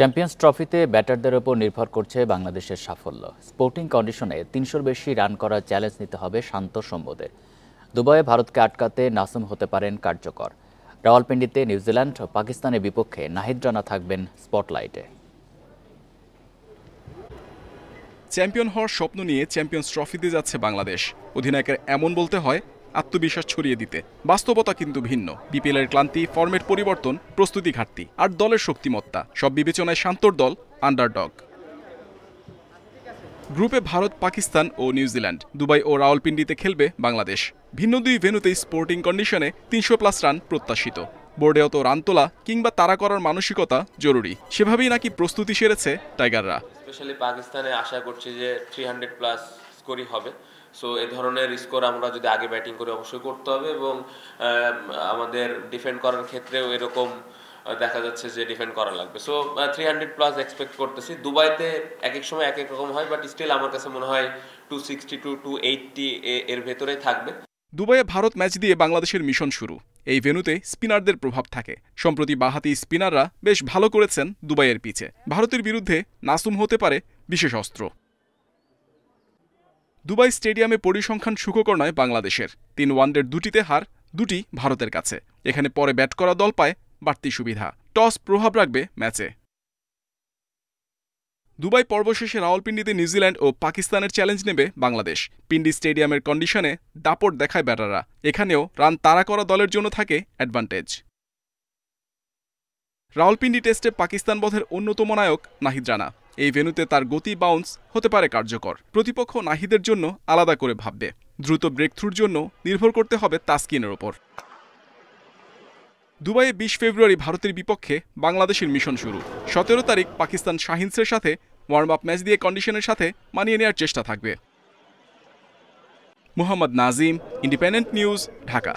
Champions ট্রফিতে ব্যাটারদের ওপর নির্ভর করছে বাংলাদেশের সাফল্য। স্পোর্টিং কন্ডিশনে ৩০০-র বেশি রান করার চ্যালেঞ্জ নিতে হবে শান্ত সম্বোধে। দুবাইয়ে ভারতকে আটকাতে নাসুম হতে পারেন কার্যকর। রাওয়ালপিন্ডিতে নিউজিল্যান্ড ও পাকিস্তানের বিপক্ষে নাহিদ রানা থাকবেন স্পটলাইটে। চ্যাম্পিয়ন হওয়ার স্বপ্ন নিয়ে চ্যাম্পিয়ন্স ট্রফিতে যাচ্ছে বাংলাদেশ। অধিনায়কের এমন বলতে হয় আত্মবিশ্বাস ছড়িয়ে দিতে। বাস্তবতা কিন্তু ভিন্ন। বিপিএলের ক্লান্তি, ফরম্যাট পরিবর্তন, প্রস্তুতি ঘাটতি আর দলের শক্তিমত্তা সব বিবেচনায় শান্তর দল আন্ডারডগ। গ্রুপে ভারত, পাকিস্তান ও নিউজিল্যান্ড। দুবাই ও রাওয়ালপিন্ডিতে খেলবে বাংলাদেশ। ভিন্ন দুই ভেন্যুতেই স্পোর্টিং কন্ডিশনে ৩০০+ রান প্রত্যাশিত। বোর্ডে অত রান তোলা কিংবা তাড়া করার মানসিকতা জরুরি। সেভাবেই নাকি প্রস্তুতি সেরেছে টাইগাররা। স্পেশালি পাকিস্তানে আশা করছি যে 300+ স্কোরই হবে। সো এই ধরনের স্কোর আমরা যদি আগে ব্যাটিং করে অবশ্যই করতে হবে এবং আমাদের ডিফেন্ড করার ক্ষেত্রেও এরকম দেখা যাচ্ছে যে ডিফেন্ড করা লাগবে। সো 300+ এক্সপেক্ট করতেছি। দুবাইতে এক এক সময় এক এক রকম হয়, বাট স্টিল আমার কাছে মনে হয় 260 to 280 এর ভেতরেই থাকবে। দুবাইয়ে ভারত ম্যাচ দিয়ে বাংলাদেশের মিশন শুরু। এই ভেন্যুতে স্পিনারদের প্রভাব থাকে। সম্প্রতি বাঁহাতি স্পিনাররা বেশ ভালো করেছেন দুবাইয়ের পিচে। ভারতের বিরুদ্ধে নাসুম হতে পারে বিশেষ অস্ত্র। দুবাই স্টেডিয়ামে পরিসংখ্যান সুখকর নয় বাংলাদেশের। 3 ওয়ানডের 2টিতে হার, 2টি ভারতের কাছে। এখানে পরে ব্যাট করা দল পায় বাড়তি সুবিধা। টস প্রভাব রাখবে ম্যাচে। দুবাই পর্ব শেষে রাওয়ালপিন্ডিতে নিউজিল্যান্ড ও পাকিস্তানের চ্যালেঞ্জ নেবে বাংলাদেশ। পিন্ডি স্টেডিয়ামের কন্ডিশনে দাপট দেখায় ব্যাটাররা। এখানেও রান তাড়া করা দলের জন্য থাকে অ্যাডভান্টেজ। রাওয়ালপিন্ডি টেস্টে পাকিস্তান বধের অন্যতম নায়ক নাহিদ রানা। এই ভেন্যুতে তার গতি, বাউন্স হতে পারে কার্যকর। প্রতিপক্ষ নাহিদের জন্য আলাদা করে ভাববে। দ্রুত ব্রেক থ্রুর জন্য নির্ভর করতে হবে তাসকিনের ওপর। দুবাইয়ে 20 ফেব্রুয়ারি ভারতের বিপক্ষে বাংলাদেশের মিশন শুরু। 17 তারিখ পাকিস্তান শাহিনসের সাথে ওয়ার্ম আপ ম্যাচ দিয়ে কন্ডিশনের সাথে মানিয়ে নেওয়ার চেষ্টা থাকবে। Mohammad Nazim, independent news, Dhaka.